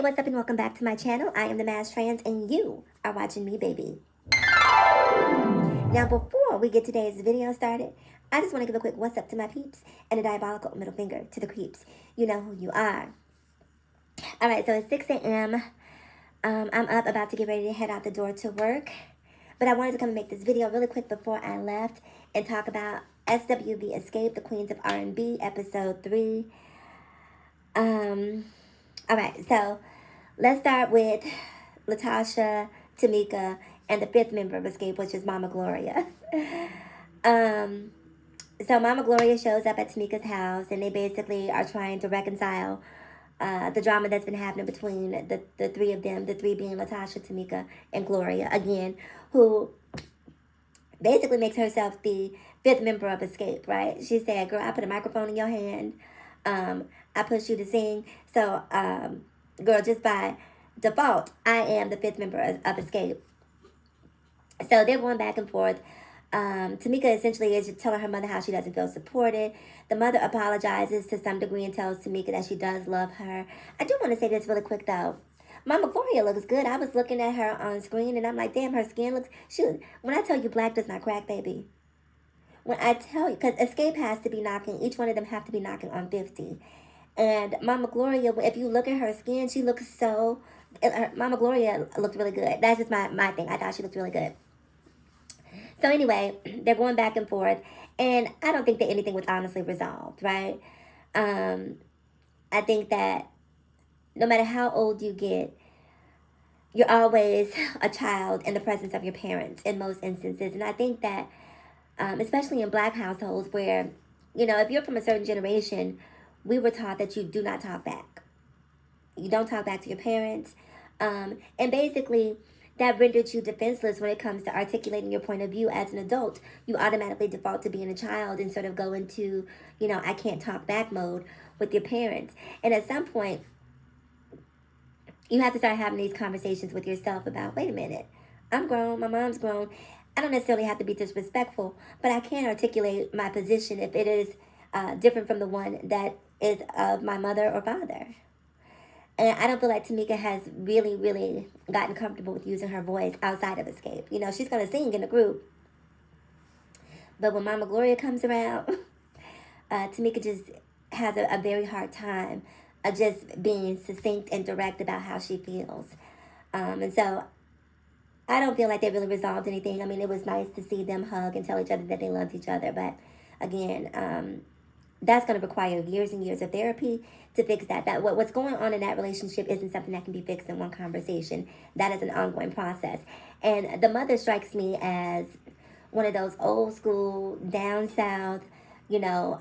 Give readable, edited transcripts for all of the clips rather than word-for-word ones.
what's up and welcome back to my channel. I am the Mass Trans and you are watching me, baby. Now, before we get today's video started, I just want to give a quick what's up to my peeps and a diabolical middle finger to the creeps. You know who you are. Alright, so it's 6 a.m. I'm up about to get ready to head out the door to work. But I wanted to come and make this video really quick before I left and talk about SWV Xscape, the Queens of R&B, episode 3. Alright, so let's start with Latasha, Tamika, and the fifth member of Xscape, which is Mama Gloria. So Mama Gloria shows up at Tamika's house, and they basically are trying to reconcile the drama that's been happening between the three of them, the three being Latasha, Tamika, and Gloria, again, who basically makes herself the fifth member of Xscape, right? She said, girl, I put a microphone in your hand. I pushed you to sing. So, girl, just by default, I am the fifth member of Xscape. So they're going back and forth. Tamika essentially is telling her mother how she doesn't feel supported. The mother apologizes to some degree and tells Tamika that she does love her. I do want to say this really quick, though. Mama Gloria looks good. I was looking at her on screen, and I'm like, damn, her skin looks... Shoot, when I tell you black does not crack, baby. When I tell you... Because Xscape has to be knocking... Each one of them have to be knocking on 50. And Mama Gloria, if you look at her skin, she looks so... Mama Gloria looked really good. That's just my thing. I thought she looked really good. So anyway, they're going back and forth. And I don't think that anything was honestly resolved, right? I think that no matter how old you get, you're always a child in the presence of your parents in most instances. And I think that, especially in black households where, you know, if you're from a certain generation, we were taught that you do not talk back. You don't talk back to your parents. And basically, that rendered you defenseless when it comes to articulating your point of view as an adult. You automatically default to being a child and sort of go into, you know, I can't talk back mode with your parents. And at some point, you have to start having these conversations with yourself about, wait a minute, I'm grown, my mom's grown. I don't necessarily have to be disrespectful, but I can articulate my position if it is different from the one that is of my mother or father. And I don't feel like Tamika has really, really gotten comfortable with using her voice outside of Xscape. You know, she's going to sing in the group. But when Mama Gloria comes around, Tamika just has a very hard time of just being succinct and direct about how she feels. And so I don't feel like they really resolved anything. I mean, it was nice to see them hug and tell each other that they loved each other. But again, that's going to require years and years of therapy to fix that. What's going on in that relationship isn't something that can be fixed in one conversation. That is an ongoing process. And the mother strikes me as one of those old school, down south, you know,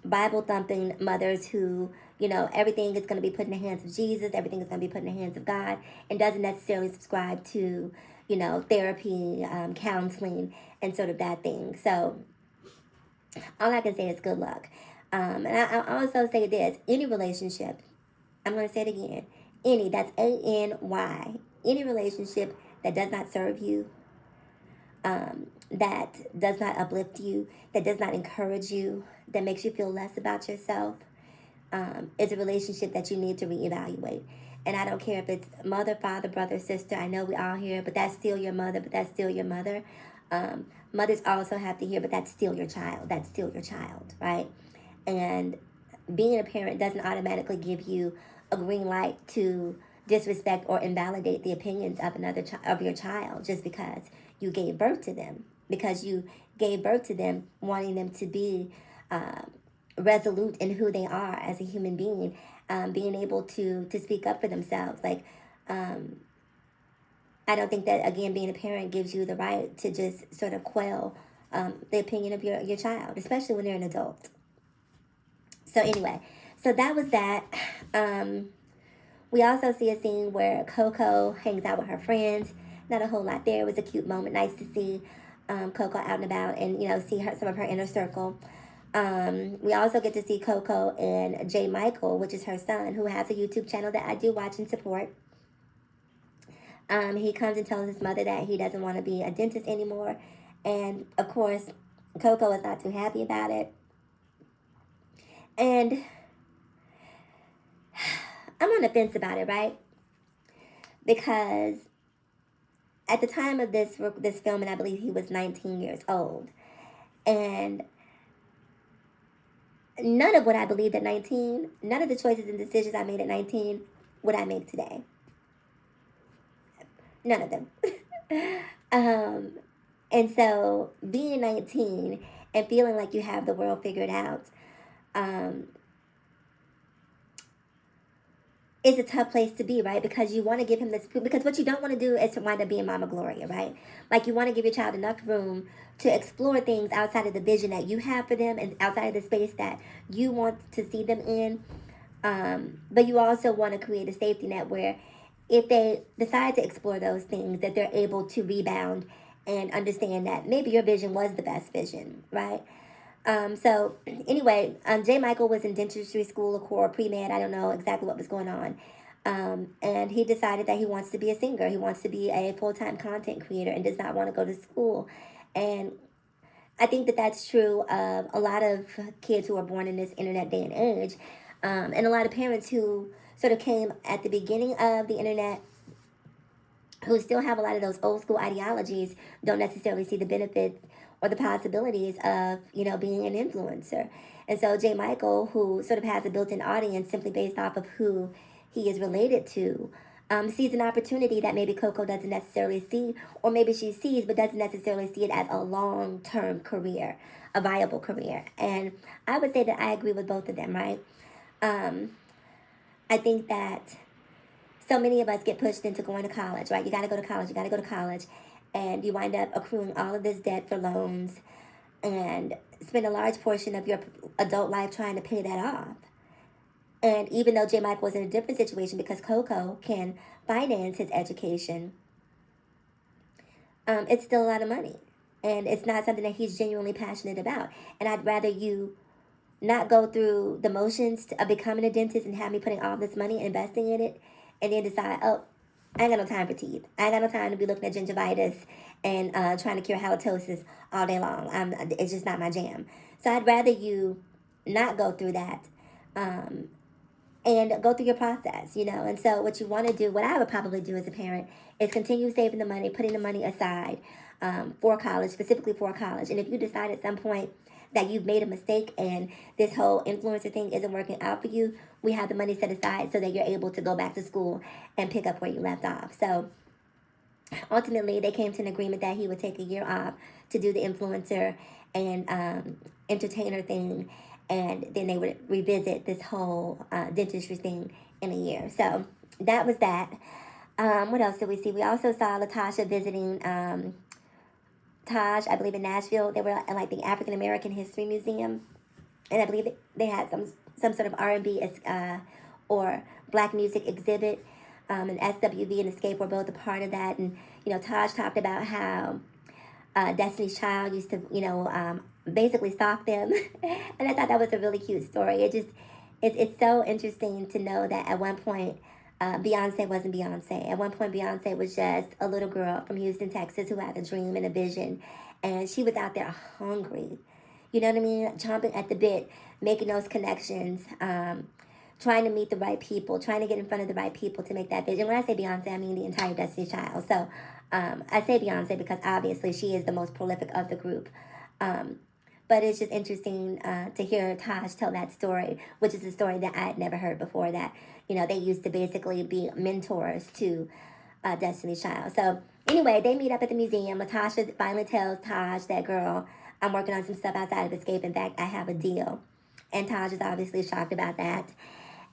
Bible thumping mothers who, you know, everything is going to be put in the hands of Jesus. Everything is going to be put in the hands of God, and doesn't necessarily subscribe to, you know, therapy, counseling, and sort of that thing. So all I can say is good luck. And I also say this, any relationship, I'm going to say it again, any, that's A-N-Y, any relationship that does not serve you, that does not uplift you, that does not encourage you, that makes you feel less about yourself, is a relationship that you need to reevaluate. And I don't care if it's mother, father, brother, sister. I know we all hear, but that's still your mother, but that's still your mother. Mothers also have to hear, but that's still your child. That's still your child, right? And being a parent doesn't automatically give you a green light to disrespect or invalidate the opinions of of your child just because you gave birth to them. Because you gave birth to them wanting them to be resolute in who they are as a human being, being able to speak up for themselves. Like, I don't think that, again, being a parent gives you the right to just sort of quell the opinion of your child, especially when they're an adult. So anyway, so that was that. We also see a scene where Coco hangs out with her friends. Not a whole lot there. It was a cute moment. Nice to see Coco out and about and, you know, see some of her inner circle. We also get to see Coco and J. Michael, which is her son, who has a YouTube channel that I do watch and support. He comes and tells his mother that he doesn't want to be a dentist anymore. And, of course, Coco is not too happy about it. And I'm on the fence about it, right? Because at the time of this film, and I believe he was 19 years old, and none of what I believed at 19, none of the choices and decisions I made at 19 would I make today. None of them. um, and so being 19 and feeling like you have the world figured out, um, is a tough place to be, right? Because you want to give him this, because what you don't want to do is to wind up being Mama Gloria, right? Like, you want to give your child enough room to explore things outside of the vision that you have for them and outside of the space that you want to see them in. But you also want to create a safety net where if they decide to explore those things, that they're able to rebound and understand that maybe your vision was the best vision, right? So anyway, J. Michael was in dentistry school or pre-med. I don't know exactly what was going on. And he decided that he wants to be a singer. He wants to be a full-time content creator and does not want to go to school. And I think that that's true of a lot of kids who are born in this internet day and age. And a lot of parents who sort of came at the beginning of the internet, who still have a lot of those old school ideologies, don't necessarily see the benefits or the possibilities of, being an influencer. And so J. Michael, who sort of has a built-in audience simply based off of who he is related to, sees an opportunity that maybe Coco doesn't necessarily see, or maybe she sees but doesn't necessarily see it as a long-term career, a viable career. And I would say that I agree with both of them, right? I think that so many of us get pushed into going to college, right? You got to go to college, you got to go to college, and you wind up accruing all of this debt for loans and spend a large portion of your adult life trying to pay that off. And even though J. Mike was in a different situation because Coco can finance his education, it's still a lot of money. And it's not something that he's genuinely passionate about. And I'd rather you not go through the motions of becoming a dentist and have me putting all this money and investing in it and then decide, oh, I ain't got no time for teeth. I ain't got no time to be looking at gingivitis and trying to cure halitosis all day long. It's just not my jam. So I'd rather you not go through that and go through your process, And so what you want to do, what I would probably do as a parent, is continue saving the money, putting the money aside for college, specifically for college. And if you decide at some point that you've made a mistake and this whole influencer thing isn't working out for you, we have the money set aside so that you're able to go back to school and pick up where you left off. So ultimately, they came to an agreement that he would take a year off to do the influencer and entertainer thing, and then they would revisit this whole dentistry thing in a year. So that was that. What else did we see? We also saw Latasha visiting Taj, I believe, in Nashville. They were at like the African American History Museum, and I believe they had some sort of R&B or black music exhibit. And SWV and Xscape were both a part of that. And Taj talked about how Destiny's Child used to basically stalk them, and I thought that was a really cute story. It's so interesting to know that at one point, Beyonce wasn't Beyonce. At one point, Beyonce was just a little girl from Houston, Texas, who had a dream and a vision, and she was out there hungry. You know what I mean? Chomping at the bit, making those connections, trying to meet the right people, trying to get in front of the right people to make that vision. When I say Beyonce, I mean the entire Destiny's Child. So I say Beyonce because obviously she is the most prolific of the group. But it's just interesting to hear Taj tell that story, which is a story that I had never heard before, that, they used to basically be mentors to Destiny's Child. So anyway, they meet up at the museum. Latasha finally tells Taj that, girl, I'm working on some stuff outside of Xscape. In fact, I have a deal. And Taj is obviously shocked about that.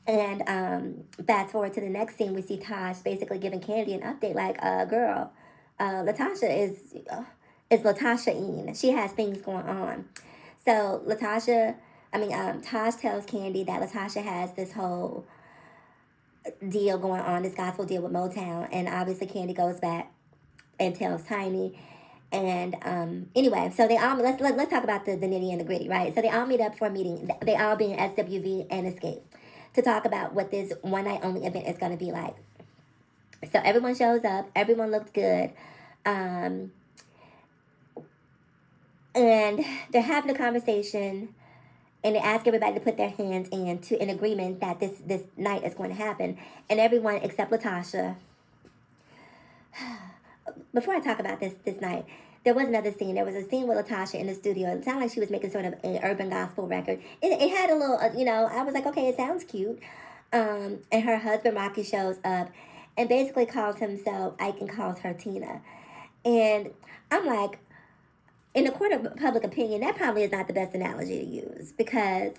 And fast forward to the next scene, we see Taj basically giving Kandi an update like, girl, Latasha is Latasha-ing. She has things going on. So Taj tells Kandi that Latasha has this whole deal going on, this gospel deal with Motown. And obviously Kandi goes back and tells Tiny. And anyway, so they all, let's talk about the nitty and the gritty, right? So they all meet up for a meeting. They all being SWV and Xscape, to talk about what this one night only event is going to be like. So everyone shows up. Everyone looks good. And they're having a conversation. and they ask everybody to put their hands in agreement that this night is going to happen, and everyone except Latasha. Before I talk about this night, there was another scene. There was a scene with Latasha in the studio. It sounded like she was making sort of an urban gospel record. It had a little, I was like, okay, it sounds cute. And her husband Rocky shows up and basically calls himself Ike and calls her Tina. And I'm like, in the court of public opinion, that probably is not the best analogy to use, because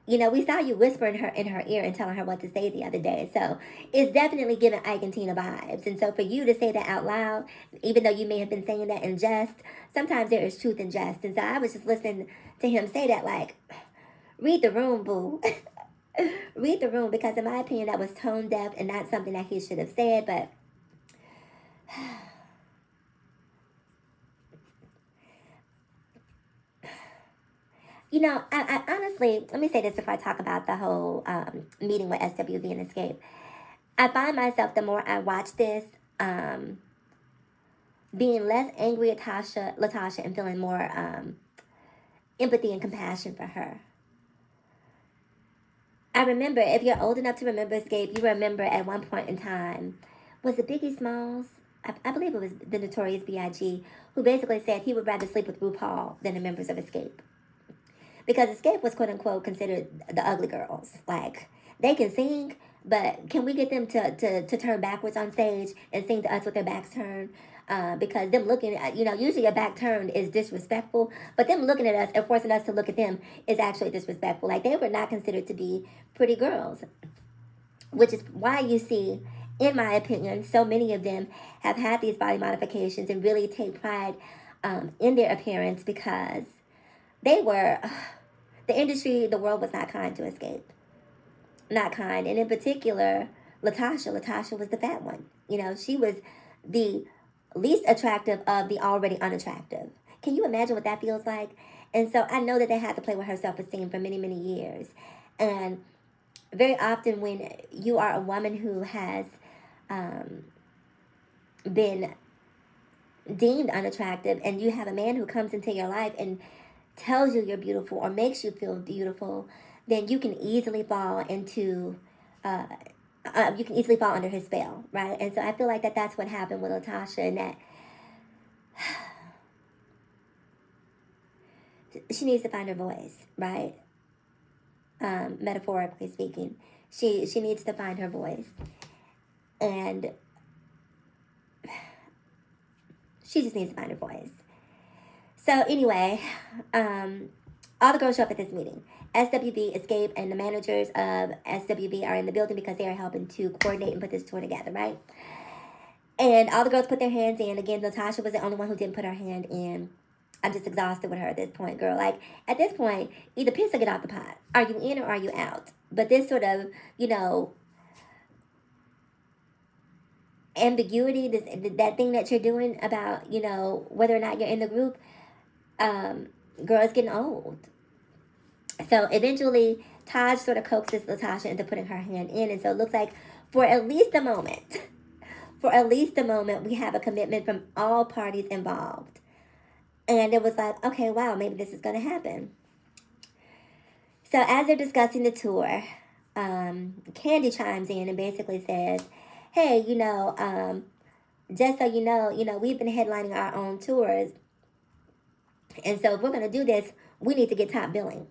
we saw you whisper in her ear and telling her what to say the other day. So it's definitely giving Ike and Tina vibes. And so for you to say that out loud, even though you may have been saying that in jest, sometimes there is truth in jest. And so I was just listening to him say that, like, read the room, boo. Read the room, because in my opinion, that was tone deaf and not something that he should have said. But I honestly, let me say this before I talk about the whole meeting with SWV and Xscape. I find myself, the more I watch this, being less angry at Latasha and feeling more empathy and compassion for her. I remember, if you're old enough to remember Xscape, you remember at one point in time, was it Biggie Smalls? I believe it was the Notorious B.I.G., who basically said he would rather sleep with RuPaul than the members of Xscape. Because Xscape was, quote unquote, considered the ugly girls. Like, they can sing, but can we get them to turn backwards on stage and sing to us with their backs turned? Because them looking at, usually a back turned is disrespectful, but them looking at us and forcing us to look at them is actually disrespectful. Like, they were not considered to be pretty girls, which is why you see, in my opinion, so many of them have had these body modifications and really take pride in their appearance, because they were, the industry, the world was not kind to Xscape. Not kind. And in particular, Latasha was the fat one. She was the least attractive of the already unattractive. Can you imagine what that feels like? And so I know that they had to play with her self-esteem for many, many years. And very often when you are a woman who has been deemed unattractive, and you have a man who comes into your life and tells you you're beautiful or makes you feel beautiful, then you can easily fall into you can easily fall under his spell, right? And so I feel like that's what happened with Latasha, and that she needs to find her voice, right? Metaphorically speaking, she needs to find her voice, and she just needs to find her voice. So anyway, all the girls show up at this meeting. SWV, Xscape, and the managers of SWV are in the building because they are helping to coordinate and put this tour together, right? And all the girls put their hands in. Again, Latasha was the only one who didn't put her hand in. I'm just exhausted with her at this point, girl. Like, at this point, either piss or get out the pot. Are you in or are you out? But this sort of, ambiguity, that thing that you're doing about, whether or not you're in the group, girl, it's getting old. So eventually, Taj sort of coaxes Latasha into putting her hand in. And so it looks like for at least a moment, we have a commitment from all parties involved. And it was like, okay, wow, maybe this is going to happen. So as they're discussing the tour, Kandi chimes in and basically says, hey, just so you know, we've been headlining our own tours. And so if we're going to do this, we need to get top billing.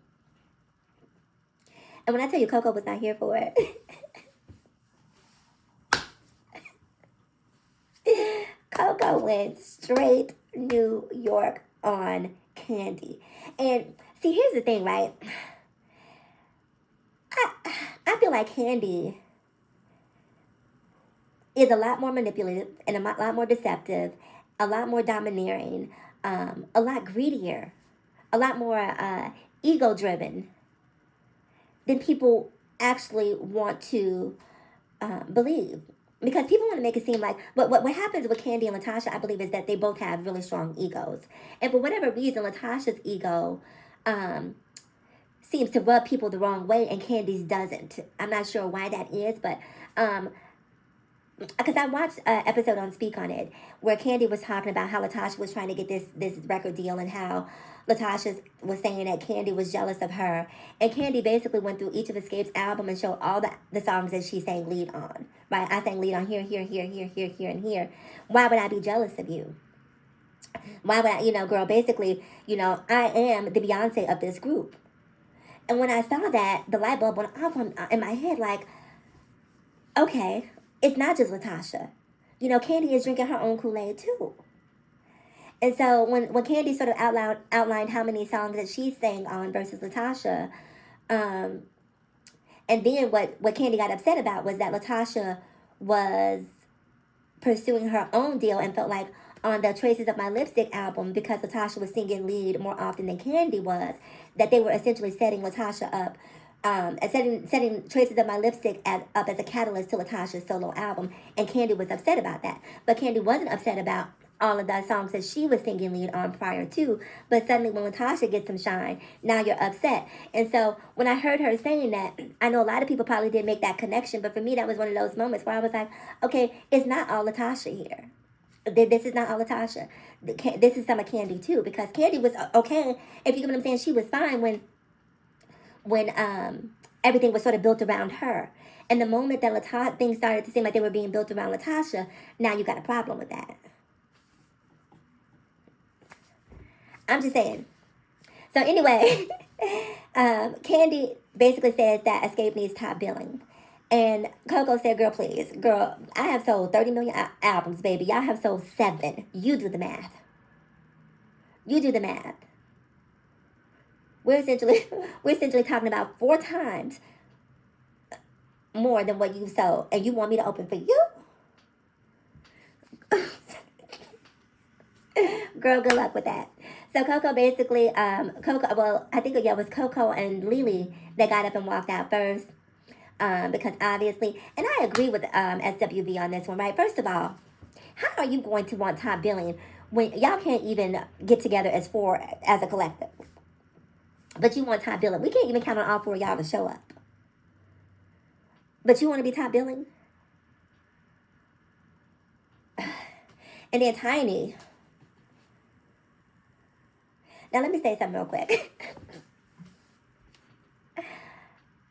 And when I tell you Coco was not here for it, Coco went straight New York on Kandi. And see, here's the thing, right? I feel like Kandi is a lot more manipulative and a lot more deceptive, a lot more domineering, a lot greedier, a lot more ego-driven than people actually want to believe. Because people want to make it seem like, what happens with Kandi and Latasha, I believe, is that they both have really strong egos. And for whatever reason, Latasha's ego seems to rub people the wrong way, and Kandi's doesn't. I'm not sure why that is, but because I watched an episode on Speak on It where Kandi was talking about how Latasha was trying to get this record deal, and how Latasha was saying that Kandi was jealous of her. And Kandi basically went through each of Xscape's album and showed all the songs that she sang lead on. Right? I sang lead on here, here, here, here, here, here, and here. Why would I be jealous of you? Why would I, girl, basically, I am the Beyonce of this group. And when I saw that, the light bulb went off in my head, like, okay, it's not just Latasha. Kandi is drinking her own Kool-Aid too. And so when Kandi sort of outlined how many songs that she sang on versus Latasha, and then what Kandi got upset about was that Latasha was pursuing her own deal and felt like on the Traces of My Lipstick album, because Latasha was singing lead more often than Kandi was, that they were essentially setting Latasha up, setting Traces of My Lipstick up as a catalyst to Latasha's solo album, and Kandi was upset about that. But Kandi wasn't upset about all of the songs that she was singing lead on prior to, but suddenly when Latasha gets some shine, now you're upset. And so when I heard her saying that, I know a lot of people probably didn't make that connection, but for me that was one of those moments where I was like, okay, it's not all Latasha here. This is not all Latasha. This is some of Kandi too, because Kandi was okay, if you get what I'm saying. She was fine when everything was sort of built around her. And the moment that things started to seem like they were being built around Latasha, now you got a problem with that. I'm just saying. So anyway, Kandi basically says that Xscape needs top billing. And Coco said, girl, please. Girl, I have sold 30 million albums, baby. Y'all have sold 7. You do the math. You do the math. We're essentially talking about 4 times more than what you sold. And you want me to open for you? Girl, good luck with that. So Coco basically, I think it was Coco and Lily that got up and walked out first. Because obviously, and I agree with SWV on this one, right? First of all, how are you going to want top billing when y'all can't even get together as a collective? But you want top billing. We can't even count on all 4 of y'all to show up. But you want to be top billing? And then Tiny. Now let me say something real quick.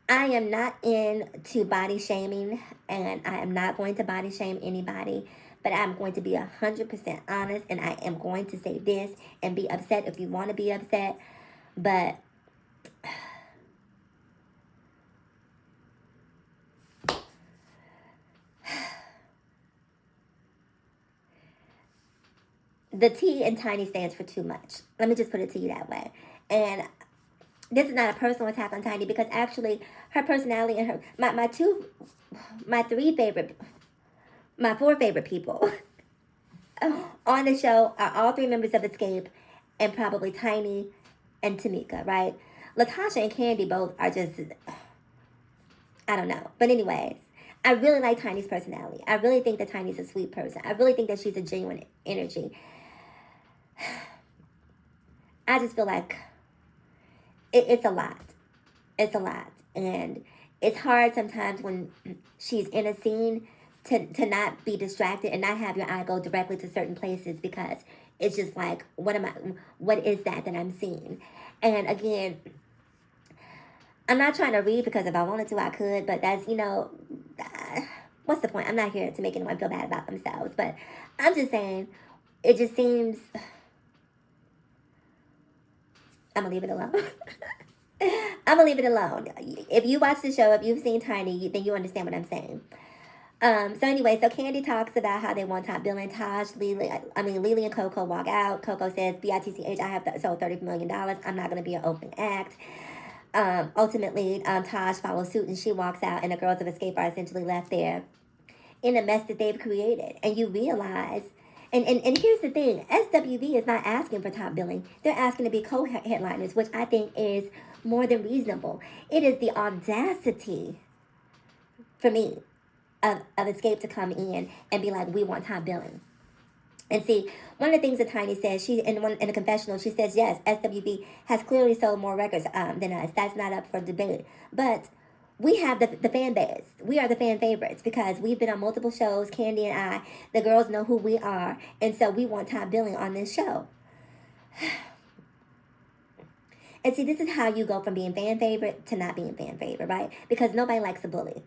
I am not into body shaming, and I am not going to body shame anybody, but I'm going to be 100% honest, and I am going to say this and be upset if you want to be upset, but the T in Tiny stands for too much. Let me just put it to you that way. And this is not a personal attack on Tiny, because actually her personality and my 4 favorite people on the show are all 3 members of Xscape, and probably Tiny and Tamika, right? Latasha and Kandi both are just, I don't know. But anyways, I really like Tiny's personality. I really think that Tiny's a sweet person. I really think that she's a genuine energy. I just feel like it's a lot. It's a lot. And it's hard sometimes when she's in a scene to not be distracted and not have your eye go directly to certain places, because it's just like, what is that I'm seeing? And again, I'm not trying to read, because if I wanted to, I could, but that's, what's the point? I'm not here to make anyone feel bad about themselves, but I'm just saying, it just seems, I'm gonna leave it alone. I'm gonna leave it alone. If you watch the show, if you've seen Tiny, then you understand what I'm saying. So anyway, so Kandi talks about how they want top billing. Lily and Coco walk out. Coco says, BITCH, I have sold $30 million. I'm not gonna be an open act. Ultimately, Taj follows suit and she walks out, and the girls of Xscape are essentially left there in a mess that they've created. And you realize, and here's the thing, SWV is not asking for top billing. They're asking to be co-headliners, which I think is more than reasonable. It is the audacity, for me, of Xscape to come in and be like, we want top billing. And see, one of the things that Tiny says, she in a confessional, she says, yes, SWV has clearly sold more records than us. That's not up for debate. But we have the fan base. We are the fan favorites because we've been on multiple shows. Kandi and I, the girls know who we are, and so we want top billing on this show. And see, this is how you go from being fan favorite to not being fan favorite, right? Because nobody likes a bully,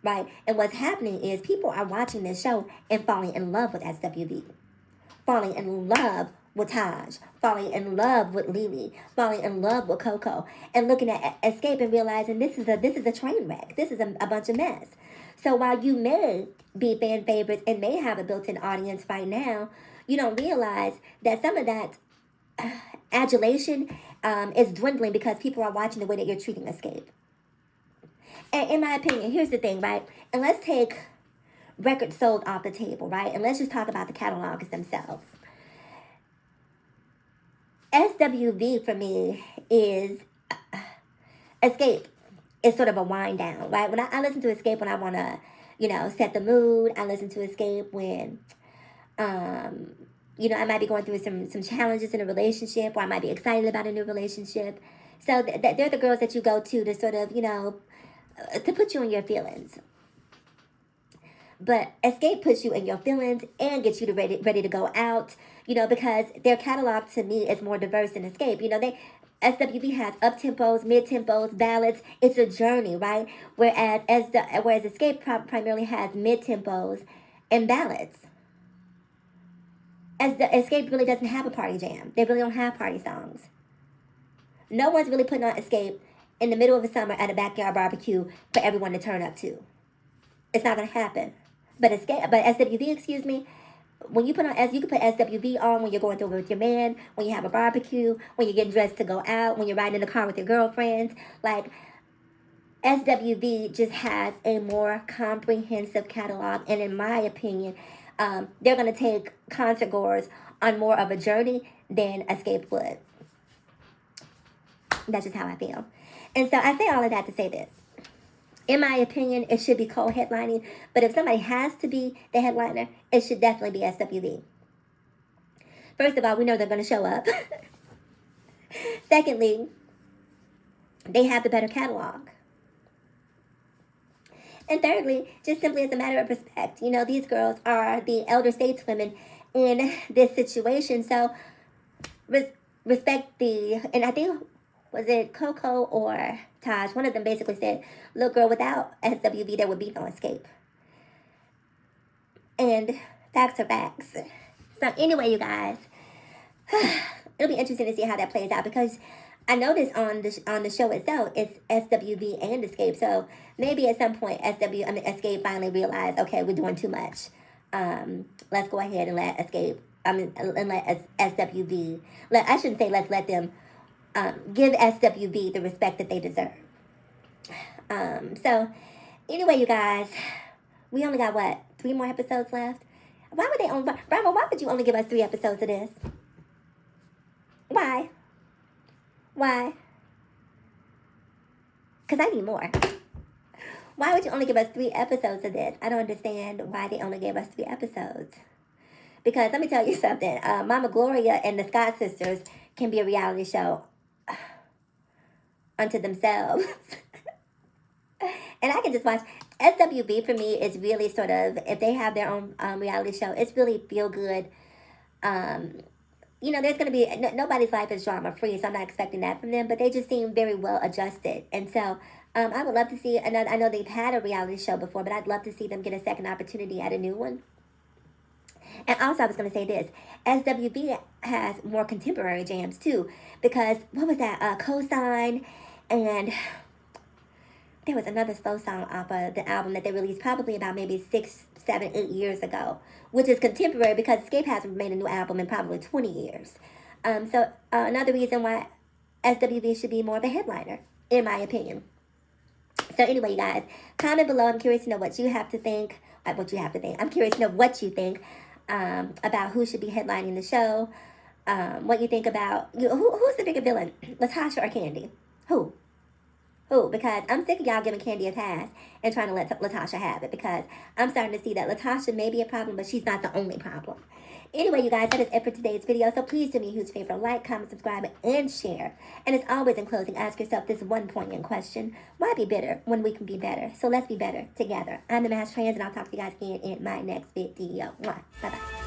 right? And what's happening is people are watching this show and falling in love with SWV, falling in love with Taj, falling in love with Lily, falling in love with Coco, and looking at Xscape and realizing this is a train wreck. This is a bunch of mess. So while you may be fan favorites and may have a built-in audience right now, you don't realize that some of that adulation is dwindling because people are watching the way that you're treating Xscape. And in my opinion, here's the thing, right? And let's take records sold off the table, right? And let's just talk about the catalogs themselves. SWV for me is Xscape is sort of a wind down, right? When I listen to Xscape when I want to, set the mood. I listen to Xscape when, I might be going through some challenges in a relationship, or I might be excited about a new relationship. So they're the girls that you go to sort of, to put you in your feelings. But Xscape puts you in your feelings and gets you ready to go out, because their catalog to me is more diverse than Xscape. SWV has up-tempos, mid-tempos, ballads. It's a journey, right? Whereas Xscape primarily has mid-tempos and ballads. As the Xscape really doesn't have a party jam. They really don't have party songs. No one's really putting on Xscape in the middle of the summer at a backyard barbecue for everyone to turn up to. It's not going to happen. But SWV, when you you can put SWV on when you're going through with your man, when you have a barbecue, when you're getting dressed to go out, when you're riding in the car with your girlfriends. Like, SWV just has a more comprehensive catalog, and in my opinion, they're going to take concert goers on more of a journey than Xscape would. That's just how I feel. And so I say all of that to say this. In my opinion, it should be co-headlining. But if somebody has to be the headliner, it should definitely be SWV. First of all, we know they're going to show up. Secondly, they have the better catalog. And thirdly, just simply as a matter of respect, these girls are the elder stateswomen in this situation. So respect and I think, was it Coco or Taj? One of them basically said, look, girl, without SWV, there would be no Xscape. And facts are facts. So anyway, you guys, it'll be interesting to see how that plays out, because I noticed on the show itself, it's SWV and Xscape. So maybe at some point, Xscape finally realized, okay, we're doing too much. Let's go ahead and let SWV. I shouldn't say let's let them give SWV the respect that they deserve. So anyway, you guys, we only got 3 more episodes left. Why would they only? Bravo, why would you only give us 3 episodes of this? Why? Because I need more. Why would you only give us 3 episodes of this? I don't understand why they only gave us 3 episodes. Because let me tell you something. Mama Gloria and the Scott sisters can be a reality show unto themselves. And I can just watch. SWV for me is really sort of, if they have their own reality show, it's really feel good. There's going to be, nobody's life is drama free, so I'm not expecting that from them, but they just seem very well adjusted. And so I would love to see another. I know they've had a reality show before, but I'd love to see them get a second opportunity at a new one. And also, I was going to say this. SWV has more contemporary jams, too. Because, what was that? Cosign. And there was another slow song off of the album that they released probably about maybe 6, 7, 8 years ago. Which is contemporary because Xscape hasn't made a new album in probably 20 years. So, another reason why SWV should be more of a headliner, in my opinion. So, anyway, you guys, comment below. I'm curious to know what you have to think. I'm curious to know what you think. About who should be headlining the show, what you think about, who's the bigger villain, Latasha or Kandi? Who? Because I'm sick of y'all giving Kandi a pass and trying to let Latasha have it, because I'm starting to see that Latasha may be a problem, but she's not the only problem. Anyway, you guys, that is it for today's video. So please do me a huge favor. Like, comment, subscribe, and share. And as always, in closing, ask yourself this one poignant question. Why be bitter when we can be better? So let's be better together. I'm the Master Trans, and I'll talk to you guys again in my next video. Bye-bye.